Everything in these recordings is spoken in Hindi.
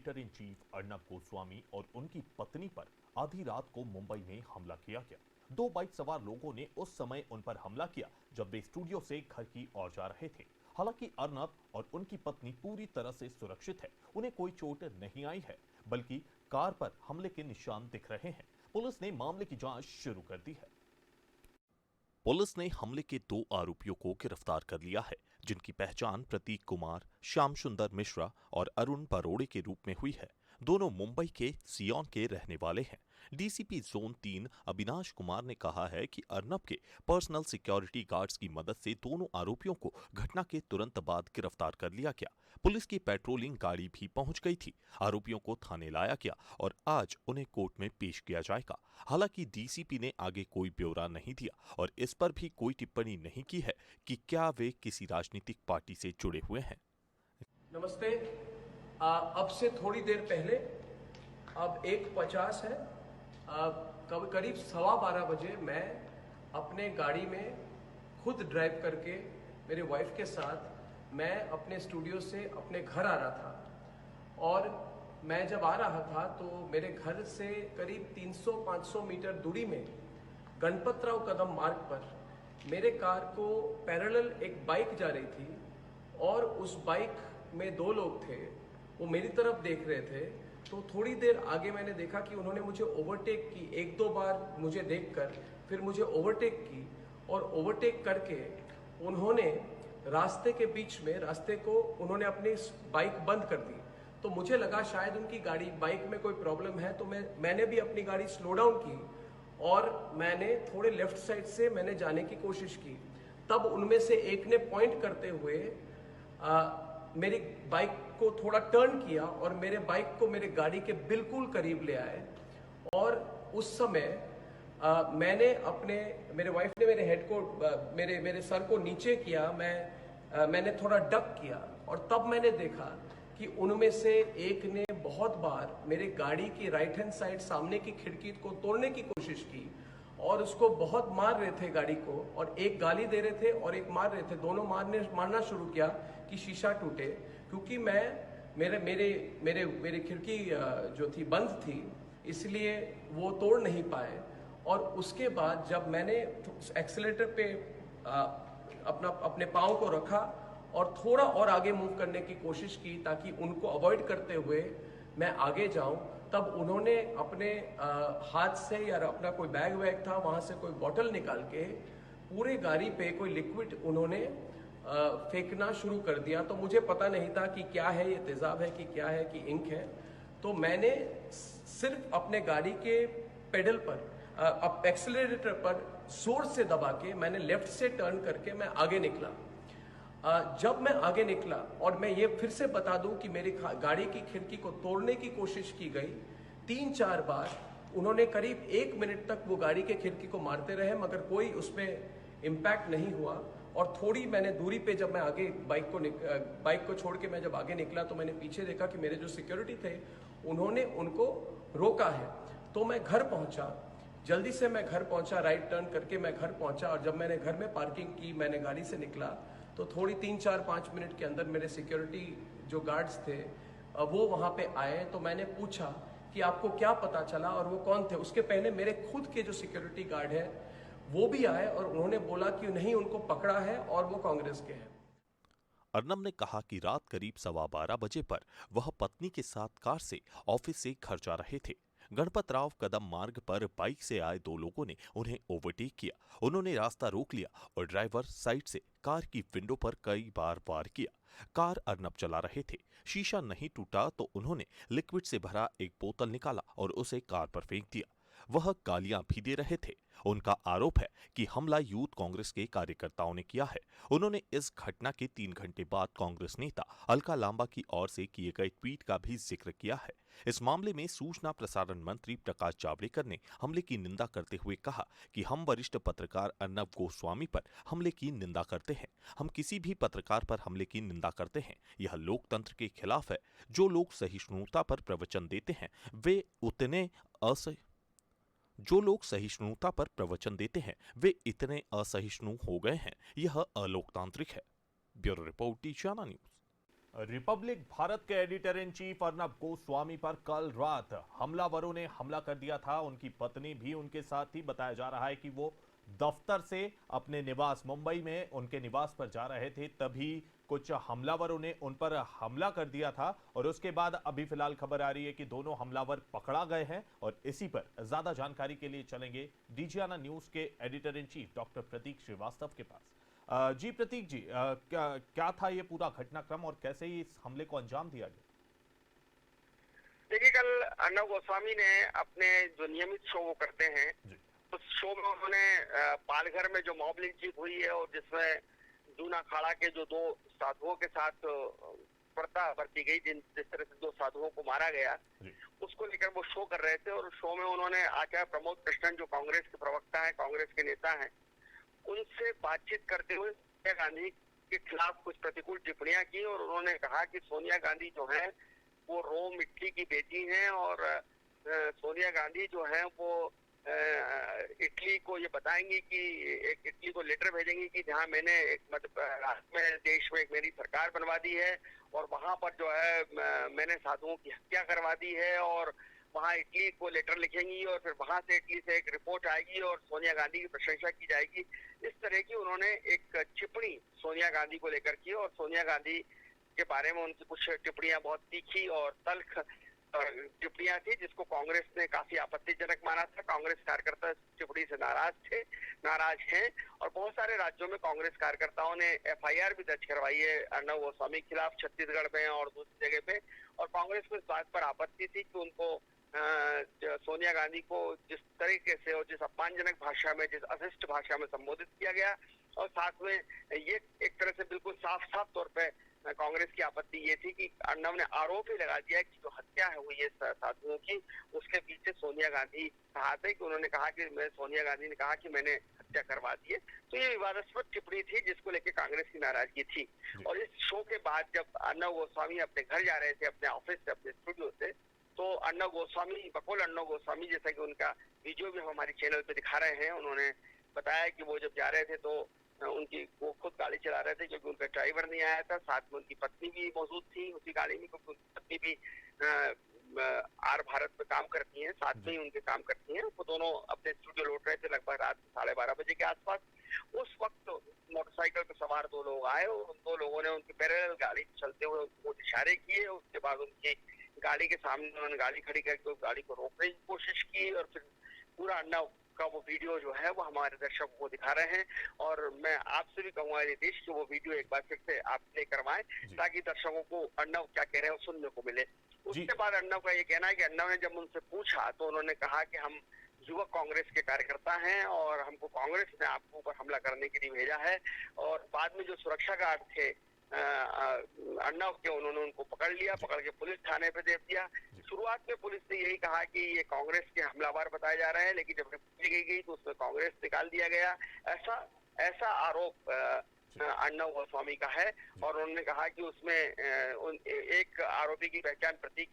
Editor in chief Arnab Goswami और उनकी पत्नी पर आधी रात को मुंबई में हमला किया गया। 2 बाइक सवार लोगों ने उस समय उन पर हमला किया जब वे स्टूडियो से घर की ओर जा रहे थे। हालांकि अर्नब और उनकी पत्नी पूरी तरह से सुरक्षित है, उन्हें कोई चोट नहीं आई है, बल्कि कार पर हमले के निशान दिख रहे हैं। पुलिस ने मामले की जांच शुरू कर दी है। पुलिस ने हमले के 2 आरोपियों को गिरफ्तार कर लिया है, जिनकी पहचान प्रतीक कुमार, श्याम सुंदर मिश्रा और अरुण बरोड़े के रूप में हुई है। दोनों मुंबई के सियोन के रहने वाले हैं। डीसीपी जोन 3 अविनाश कुमार ने कहा है कि अर्नब के पर्सनल सिक्योरिटी गार्ड्स की मदद से दोनों आरोपियों को घटना के तुरंत बाद गिरफ्तार कर लिया गया। पुलिस की पेट्रोलिंग गाड़ी भी पहुंच गई थी। आरोपियों को थाने लाया गया और आज उन्हें कोर्ट में पेश किया जाएगा। हालांकि डीसीपी ने आगे कोई ब्यौरा नहीं दिया और इस पर भी कोई टिप्पणी नहीं की है कि क्या वे किसी राजनीतिक पार्टी से जुड़े हुए हैं। नमस्ते। अब से थोड़ी देर पहले, अब 1:50 है, करीब 12:15 बजे मैं अपने गाड़ी में खुद ड्राइव करके मेरे वाइफ के साथ मैं अपने स्टूडियो से अपने घर आ रहा था। और मैं जब आ रहा था तो मेरे घर से करीब 300-500 मीटर दूरी में गणपतराव कदम मार्ग पर मेरे कार को पैरेलल एक बाइक जा रही थी और उस बाइक में 2 लोग थे। वो मेरी तरफ देख रहे थे। तो थोड़ी देर आगे मैंने देखा कि उन्होंने मुझे ओवरटेक की। 1-2 बार मुझे देखकर फिर मुझे ओवरटेक की और ओवरटेक करके उन्होंने रास्ते के बीच में रास्ते को उन्होंने अपनी बाइक बंद कर दी। तो मुझे लगा शायद उनकी गाड़ी बाइक में कोई प्रॉब्लम है, तो मैंने भी अपनी गाड़ी स्लो डाउन की और मैंने थोड़े लेफ्ट साइड से मैंने जाने की कोशिश की। तब उनमें से एक ने पॉइंट करते हुए मेरी बाइक को थोड़ा टर्न किया और मेरे बाइक को मेरे गाड़ी के बिल्कुल करीब ले आए। और उस समय मेरे वाइफ ने मेरे हेड को मेरे सर को नीचे किया। मैंने थोड़ा डक किया और तब मैंने देखा कि उनमें से एक ने बहुत बार मेरे गाड़ी की राइट हैंड साइड सामने की खिड़की को तोड़ने की कोशिश की और उसको बहुत मार रहे थे गाड़ी को, और एक गाली दे रहे थे और एक मार रहे थे। दोनों मारना शुरू किया कि शीशा टूटे, क्योंकि मेरे खिड़की जो थी बंद थी, इसलिए वो तोड़ नहीं पाए। और उसके बाद जब मैंने एक्सीलरेटर पे अपने पाँव को रखा और थोड़ा और आगे मूव करने की कोशिश की ताकि उनको अवॉइड करते हुए मैं आगे जाऊं, तब उन्होंने अपने हाथ से या अपना कोई बैग वैग था वहां से कोई बॉटल निकाल के पूरे गाड़ी पे कोई लिक्विड उन्होंने फेंकना शुरू कर दिया। तो मुझे पता नहीं था कि क्या है, ये तेजाब है कि क्या है कि इंक है। तो मैंने सिर्फ अपने गाड़ी के पेडल पर एक्सीलरेटर पर जोर से दबा के मैंने लेफ्ट से टर्न करके मैं आगे निकला। जब मैं आगे निकला, और मैं ये फिर से बता दूं कि मेरी गाड़ी की खिड़की को तोड़ने की कोशिश की गई 3-4 बार। उन्होंने करीब 1 मिनट तक वो गाड़ी के खिड़की को मारते रहे, मगर कोई उसमें इम्पैक्ट नहीं हुआ। और थोड़ी मैंने दूरी पे जब मैं आगे बाइक को छोड़ के मैं जब आगे निकला तो मैंने पीछे देखा कि मेरे जो सिक्योरिटी थे उन्होंने उनको रोका है। तो मैं घर पहुंचा, जल्दी से मैं घर पहुंचा, राइट टर्न करके मैं घर पहुंचा। और जब मैंने घर में पार्किंग की, मैंने गाड़ी से निकला तो थोड़ी 3-4-5 मिनट के अंदर मेरे सिक्योरिटी जो गार्ड्स थे वो वहां पे आए। तो मैंने पूछा कि आपको क्या पता चला और वो कौन थे। उसके पहले मेरे खुद के जो सिक्योरिटी गार्ड है वो भी आए और उन्होंने बोला कि नहीं, उनको पकड़ा है और वो कांग्रेस के हैं। अर्नब ने कहा कि रात करीब 12:15 बजे पर वह पत्नी के साथ कार से ऑफिस से घर जा रहे थे। गणपतराव कदम मार्ग पर बाइक से आए 2 लोगों ने उन्हें ओवरटेक किया। उन्होंने रास्ता रोक लिया और ड्राइवर साइड से कार की विंडो पर कई बार वार किया। कार अर्नब चला रहे थे। शीशा नहीं टूटा तो उन्होंने लिक्विड से भरा एक बोतल निकाला और उसे कार पर फेंक दिया। वह गालियां भी दे रहे थे। उनका आरोप है कि हमला यूथ कांग्रेस के कार्यकर्ताओं ने किया है। उन्होंने इस घटना के 3 घंटे बाद कांग्रेस नेता अलका लांबा की ओर से किए गए ट्वीट का भी जिक्र किया है। इस मामले में सूचना प्रसारण मंत्री प्रकाश जावड़ेकर ने हमले की निंदा करते हुए कहा कि हम वरिष्ठ पत्रकार अर्नब गोस्वामी पर हमले की निंदा करते हैं। हम किसी भी पत्रकार पर हमले की निंदा करते हैं। यह लोकतंत्र के खिलाफ है। जो लोग सहिष्णुता पर प्रवचन देते हैं वे इतने असहिष्णु हो गए हैं। यह अलोकतांत्रिक है। ब्यूरो रिपोर्ट, टीचाना न्यूज। रिपब्लिक भारत के editor in chief Arnab Goswami पर कल रात हमलावरों ने हमला कर दिया था। उनकी पत्नी भी उनके साथ ही। बताया जा रहा है कि वो दफ्तर से अपने निवास मुंबई में उनके निवास पर जा रहे थे, तभी कुछ हमलावरों ने उन पर हमला कर दिया था। और उसके बाद अभी फिलहाल खबर आ रही है कि दोनों हमलावर पकड़ा गए हैं। और इसी पर ज्यादा जानकारी के लिए चलेंगे डीजीआना न्यूज के एडिटर इन चीफ डॉक्टर प्रतीक श्रीवास्तव के पास। जी प्रतीक जी, क्या था ये पूरा घटनाक्रम और कैसे ही इस हमले को अंजाम दिया गया? देखिए, कल अर्नब गोस्वामी ने अपने जो नियमित शो वो करते हैं, उस शो में उन्होंने पालघर में जो मॉब लिंचिंग हुई है और जिसमें जूना अखाड़ा के जो दो साधुओं के साथ बर्ता बरती गई, जिस तरह से दो साधुओं को मारा गया, उसको लेकर वो शो कर रहे थे। और शो में उन्होंने आचार्य प्रमोद कृष्णन, जो कांग्रेस के प्रवक्ता है, कांग्रेस के नेता हैं, उनसे बातचीत करते हुए सोनिया गांधी के खिलाफ कुछ प्रतिकूल टिप्पणियां की। और उन्होंने कहा कि सोनिया गांधी जो है वो रोम इटली की बेटी हैं और सोनिया गांधी जो है वो इटली को ये बताएंगी कि एक इटली को लेटर भेजेंगी कि जहां मैंने एक राष्ट्र में देश में एक मेरी सरकार बनवा दी है और वहां पर जो है मैंने साधुओं की हत्या करवा दी है। और वहां इटली को लेटर लिखेंगी और फिर वहां से इटली से एक रिपोर्ट आएगी और सोनिया गांधी की प्रशंसा की जाएगी। इस तरह की उन्होंने एक टिप्पणी सोनिया गांधी को लेकर की। और सोनिया गांधी के बारे में उनकी कुछ टिप्पणियां बहुत तीखी और तल्ख टिप्पणियां थी, जिसको कांग्रेस ने काफी आपत्तिजनक माना था। कांग्रेस कार्यकर्ता इस टिप्पणी से नाराज हैं। और बहुत सारे राज्यों में कांग्रेस कार्यकर्ताओं ने एफआईआर भी दर्ज करवाई है अर्नब गोस्वामी के खिलाफ, छत्तीसगढ़ में और दूसरी जगह पे। और कांग्रेस को इस बात पर आपत्ति थी कि उनको सोनिया गांधी को जिस तरीके से और जिस अपमानजनक भाषा में, जिस अशिष्ट भाषा में संबोधित किया गया, और साथ में ये एक तरह से बिल्कुल साफ तौर पे कांग्रेस की आपत्ति ये थी कि अर्नब ने आरोप ही लगा दिया कि जो हत्या है हुई है साधुओं की, उसके पीछे सोनिया गांधी का हाथ है। कि उन्होंने कहा कि सोनिया गांधी ने कहा कि मैंने हत्या करवा दी है। तो ये विवादास्पद टिप्पणी थी जिसको लेकर कांग्रेस की नाराजगी थी। और इस शो के बाद जब अर्नब गोस्वामी अपने घर जा रहे थे, अपने ऑफिस से, अपने स्टूडियो से, तो अर्नब गोस्वामी, बकौल अर्नब गोस्वामी, जैसा कि उनका वीडियो भी हम हमारे चैनल पे दिखा रहे हैं, उन्होंने बताया कि वो जब जा रहे थे तो वो खुद गाड़ी चला रहे थे क्योंकि उनका ड्राइवर नहीं आया था। साथ में उनकी पत्नी भी मौजूद थी उसी गाड़ी में, क्योंकि उनकी पत्नी भी आर भारत में काम करती हैं, साथ में ही उनके काम करती हैं। वो दोनों अपने स्टूडियो लौट रहे थे लगभग रात 12:30 बजे के आसपास। उस वक्त मोटरसाइकिल पर सवार दो लोग आए और उन दो लोगों ने उनकी पैरेलल गाड़ी चलते हुए उनको इशारे किए। उसके बाद उनकी गाड़ी के सामने उन्होंने गाड़ी खड़ी करके उस गाड़ी को रोकने की कोशिश की। और फिर पूरा अर्नब का वो वीडियो जो है वो हमारे दर्शकों को दिखा रहे हैं। और मैं आपसे भी कहूंगा नीतीश कि वो वीडियो एक बार फिर से आप प्ले करवाएं ताकि दर्शकों को अर्नब क्या कह रहे हैं सुनने को मिले। उसके बाद अर्नब का ये कहना है कि अर्नब ने जब उनसे पूछा तो उन्होंने कहा कि हम युवक कांग्रेस के कार्यकर्ता हैं और हमको कांग्रेस ने आपको ऊपर हमला करने के लिए भेजा है। और बाद में जो सुरक्षा गार्ड थे अर्नब के, उन्होंने उनको पकड़ लिया, पकड़ के पुलिस थाने पे दे दिया। शुरुआत में पुलिस ने यही कहा कि ये कांग्रेस के हमलावर बताए जा रहे हैं, लेकिन जब रिपोर्ट गई तो उसमें कांग्रेस निकाल दिया गया। ऐसा आरोप अर्नब गोस्वामी का है। और उन्होंने कहा कि उसमें एक आरोपी की पहचान प्रतीक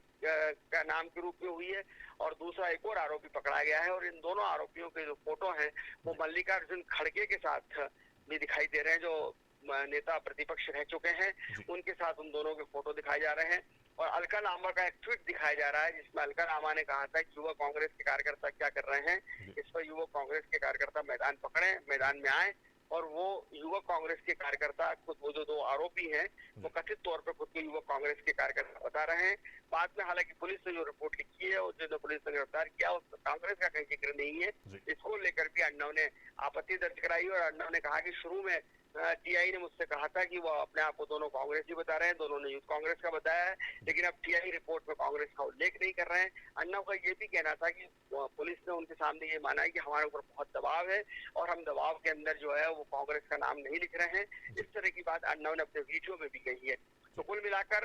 का नाम के रूप में हुई है और दूसरा एक और आरोपी पकड़ा गया है। और इन दोनों आरोपियों के जो फोटो हैं वो मल्लिकार्जुन खड़गे के साथ भी दिखाई दे रहे हैं, जो नेता प्रतिपक्ष रह चुके हैं, उनके साथ उन दोनों के फोटो दिखाए जा रहे हैं। और अलका लांबा का एक ट्वीट दिखाया जा रहा है जिसमें अलका लांबा ने कहा था कि युवा कांग्रेस के कार्यकर्ता क्या कर रहे हैं, इस पर युवा कांग्रेस के कार्यकर्ता मैदान पकड़े, मैदान में आए। और वो युवक कांग्रेस के कार्यकर्ता खुद, वो जो दो आरोपी हैं, वो कथित तौर पर खुद को युवक कांग्रेस के कार्यकर्ता बता रहे हैं। बाद में हालांकि पुलिस ने जो रिपोर्ट लिखी है और जो पुलिस ने गिरफ्तार किया उसमें कांग्रेस का कहीं जिक्र नहीं है। इसको लेकर भी अर्नब ने आपत्ति दर्ज कराई और अर्नब ने कहा कि शुरू में टीआई ने मुझसे कहा था कि वो अपने आप को दोनों कांग्रेस ही बता रहे हैं, दोनों ने यूथ कांग्रेस का बताया है, लेकिन अब टीआई रिपोर्ट में कांग्रेस का उल्लेख नहीं कर रहे हैं। अर्नब का ये भी कहना था कि पुलिस ने उनके सामने ये माना है कि हमारे ऊपर बहुत दबाव है और हम दबाव के अंदर जो है वो कांग्रेस का नाम नहीं लिख रहे हैं। इस तरह की बात अर्नब ने अपने वीडियो में भी कही है। तो कुल मिलाकर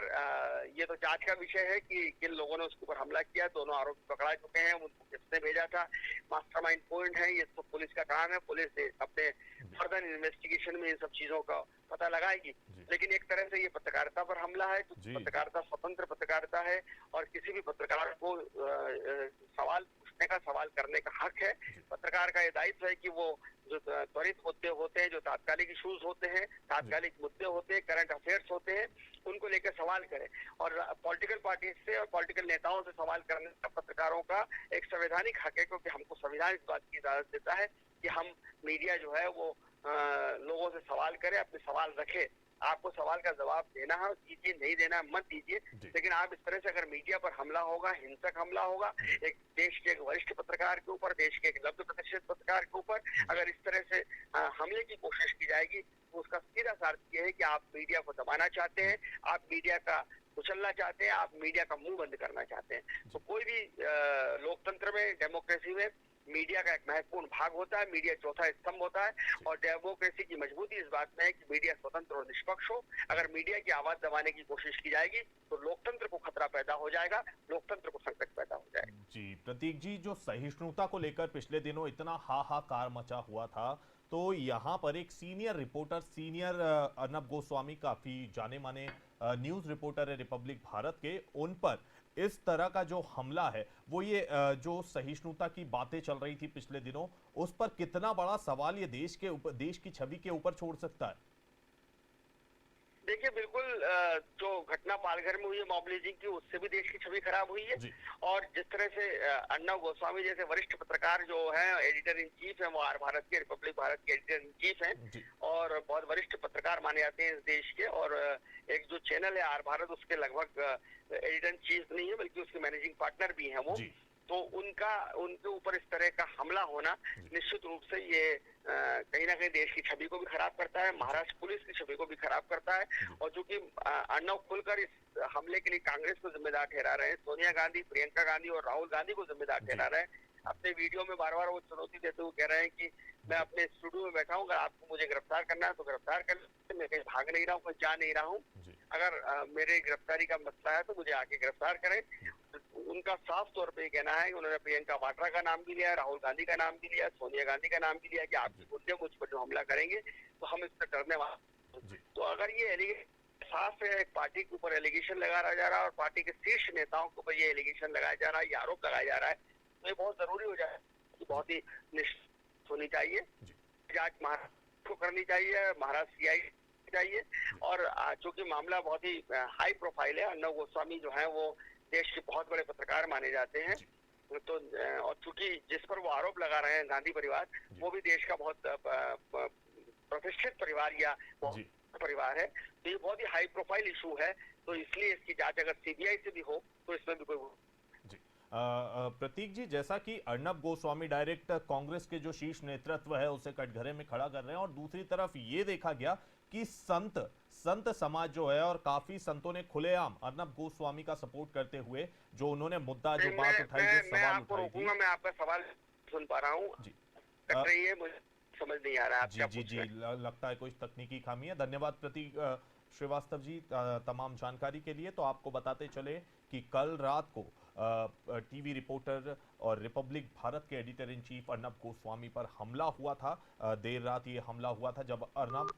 ये तो जांच का विषय है कि किन लोगों ने उसके ऊपर हमला किया। दोनों आरोपी पकड़ा चुके हैं, उनको किसने भेजा था, मास्टरमाइंड पॉइंट है, ये तो पुलिस का काम है। पुलिस अपने फर्दर इन्वेस्टिगेशन में इन सब चीजों का पता लगाएगी। लेकिन एक तरह से ये पत्रकारिता पर हमला है, पत्रकारिता स्वतंत्र पत्रकारिता है और किसी भी पत्रकार को सवाल रखने का, सवाल करने का हक है। पत्रकार का ये दायित्व है कि वो जो त्वरित मुद्दे होते हैं, जो तात्कालिक इश्यूज होते हैं, तात्कालिक मुद्दे होते हैं, करंट अफेयर्स होते हैं, उनको लेकर सवाल करें। और पॉलिटिकल पार्टी से और पॉलिटिकल नेताओं से सवाल करने का पत्रकारों का एक संवैधानिक हक है, क्योंकि हमको संविधान इस बात की इजाजत देता है कि हम मीडिया जो है वो लोगों से सवाल करे, अपने सवाल रखे। आपको सवाल का जवाब देना है, दीजिए, नहीं देना मत दीजिए, लेकिन आप इस तरह से अगर मीडिया पर हमला होगा, हिंसक हमला होगा, एक देश के एक वरिष्ठ पत्रकार के ऊपर, देश के एक लब्ध प्रतिष्ठित पत्रकार के ऊपर अगर इस तरह से हमले की कोशिश की जाएगी, तो उसका सीधा सा अर्थ ये है कि आप मीडिया को दबाना चाहते हैं, आप मीडिया का कुचलना चाहते हैं, आप मीडिया का मुंह बंद करना चाहते हैं। तो कोई भी लोकतंत्र में, डेमोक्रेसी में मीडिया का एक महत्वपूर्ण भाग होता है, मीडिया चौथा स्तंभ होता है, और डेमोक्रेसी की मजबूती इस बात में है कि मीडिया स्वतंत्र और निष्पक्ष हो। अगर मीडिया की आवाज दबाने की कोशिश की जाएगी तो लोकतंत्र को खतरा पैदा हो जाएगा, लोकतंत्र को संकट पैदा हो जाएगा। जी प्रतीक जी, जो सहिष्णुता को लेकर पिछले दिनों इतना हाहाकार मचा हुआ था, तो यहाँ पर एक senior reporter, senior Arnab Goswami, काफी जाने माने न्यूज रिपोर्टर है रिपब्लिक भारत के, उन पर इस तरह का जो हमला है, वो ये जो सहिष्णुता की बातें चल रही थी पिछले दिनों, उस पर कितना बड़ा सवाल ये देश के ऊपर, देश की छवि के ऊपर छोड़ सकता है? देखिए, बिल्कुल जो घटना पालघर में हुई है मॉब लिंचिंग की, उससे भी देश की छवि खराब हुई है। और जिस तरह से अर्नब गोस्वामी जैसे वरिष्ठ पत्रकार जो है, एडिटर इन चीफ है, वो आर भारत के, रिपब्लिक भारत के एडिटर इन चीफ हैं और बहुत वरिष्ठ पत्रकार माने जाते हैं इस देश के। और एक जो चैनल है आर भारत, उसके लगभग एडिटर इन चीफ नहीं है, बल्कि उसके मैनेजिंग पार्टनर भी हैं वो। तो उनके ऊपर इस तरह का हमला होना निश्चित रूप से ये कहीं ना कहीं देश की छवि को भी खराब करता है, महाराष्ट्र पुलिस की छवि को भी खराब करता है। और चूंकि अर्नब खुलकर इस हमले के लिए कांग्रेस को जिम्मेदार ठहरा रहे हैं, सोनिया गांधी, प्रियंका गांधी और राहुल गांधी को जिम्मेदार ठहरा रहे हैं, अपने वीडियो में बार बार वो चुनौती देते हुए कह रहे हैं कि मैं अपने स्टूडियो में बैठा हूँ, अगर आपको मुझे गिरफ्तार करना है तो गिरफ्तार कर लीजिए, मैं कहीं भाग नहीं रहा हूँ, कहीं जा नहीं रहा हूँ। अगर मेरे गिरफ्तारी का मसला है तो मुझे आके गिरफ्तार करें। उनका साफ तौर पे कहना है कि उन्होंने प्रियंका वाड्रा का नाम भी लिया, राहुल गांधी का नाम भी लिया, सोनिया गांधी का नाम भी लिया कि आप मुद्दे मुझ पर जो हमला करेंगे तो हम इससे डरने वाले। तो अगर ये एलिगेशन साफ है, एक पार्टी के ऊपर एलिगेशन लगाया जा रहा है और पार्टी के शीर्ष नेताओं के ऊपर ये एलिगेशन लगाया जा रहा है, ये आरोप लगाया जा रहा है, तो ये बहुत जरूरी हो जाए कि बहुत ही निष्पक्ष होनी चाहिए, जांच महाराष्ट्र को करनी चाहिए, महाराष्ट्र सीआईडी चाहिए। और चूंकि मामला बहुत ही हाई प्रोफाइल है, अर्नब गोस्वामी जो है वो देश के बहुत बड़े पत्रकार माने जाते हैं, तो और चूंकि जिस पर वो आरोप लगा रहे हैं गांधी परिवार, वो भी देश का बहुत प्रतिष्ठित परिवार या परिवार है, तो ये बहुत ही हाई प्रोफाइल इशू है। तो इसलिए इसकी जांच अगर सीबीआई से भी हो तो इसमें भी कोई प्रतीक जी, जैसा कि अर्नब गोस्वामी डायरेक्ट कांग्रेस के जो शीर्ष नेतृत्व है उसे कटघरे में खड़ा कर रहे हैं, और दूसरी तरफ ये देखा गया कि संत समाज जो है, और काफी संतों ने खुलेआम अर्नब गोस्वामी का सपोर्ट करते हुए जो उन्होंने मुद्दा, जो बात उठाई, जो सवाल उठाई थी। मैं आपका सवाल सुन पा रहा हूँ, कट रही है, मुझे समझ नहीं आ रहा है। जी, लगता है कुछ तकनीकी खामी है। धन्यवाद प्रतीक श्रीवास्तव जी तमाम जानकारी के लिए। तो आपको बताते चले कि कल रात को टीवी रिपोर्टर और रिपब्लिक भारत के editor in chief Arnab Goswami पर हमला हुआ था। देर रात ये हमला हुआ था जब अर्नब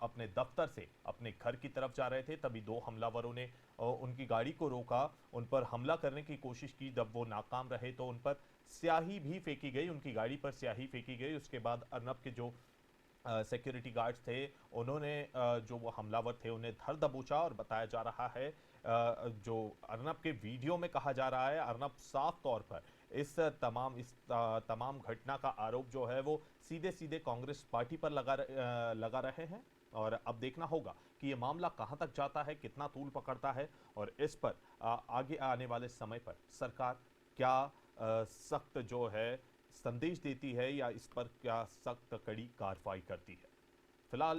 अपने दफ्तर से अपने घर की तरफ जा रहे थे, तभी दो हमलावरों ने उनकी गाड़ी को रोका, उन पर हमला करने की कोशिश की। जब वो नाकाम रहे तो उन पर स्याही भी फेंकी गई, उनकी गाड़ी पर स्याही फेंकी गई। उसके बाद अर्नब के जो सिक्योरिटी गार्ड्स थे, उन्होंने जो वो हमलावर थे उन्हें धर दबोचा, और बताया जा रहा है, जो अर्नब के वीडियो में कहा जा रहा है, अर्नब साफ तौर पर इस तमाम घटना का आरोप जो है वो सीधे सीधे कांग्रेस पार्टी पर लगा रहे हैं। और अब देखना होगा कि ये मामला कहां तक जाता है, कितना तूल पकड़ता है, और इस पर आगे आने वाले समय पर सरकार क्या सख्त जो है संदेश देती है, या इस पर क्या सख्त कड़ी कार्रवाई करती है। फिलहाल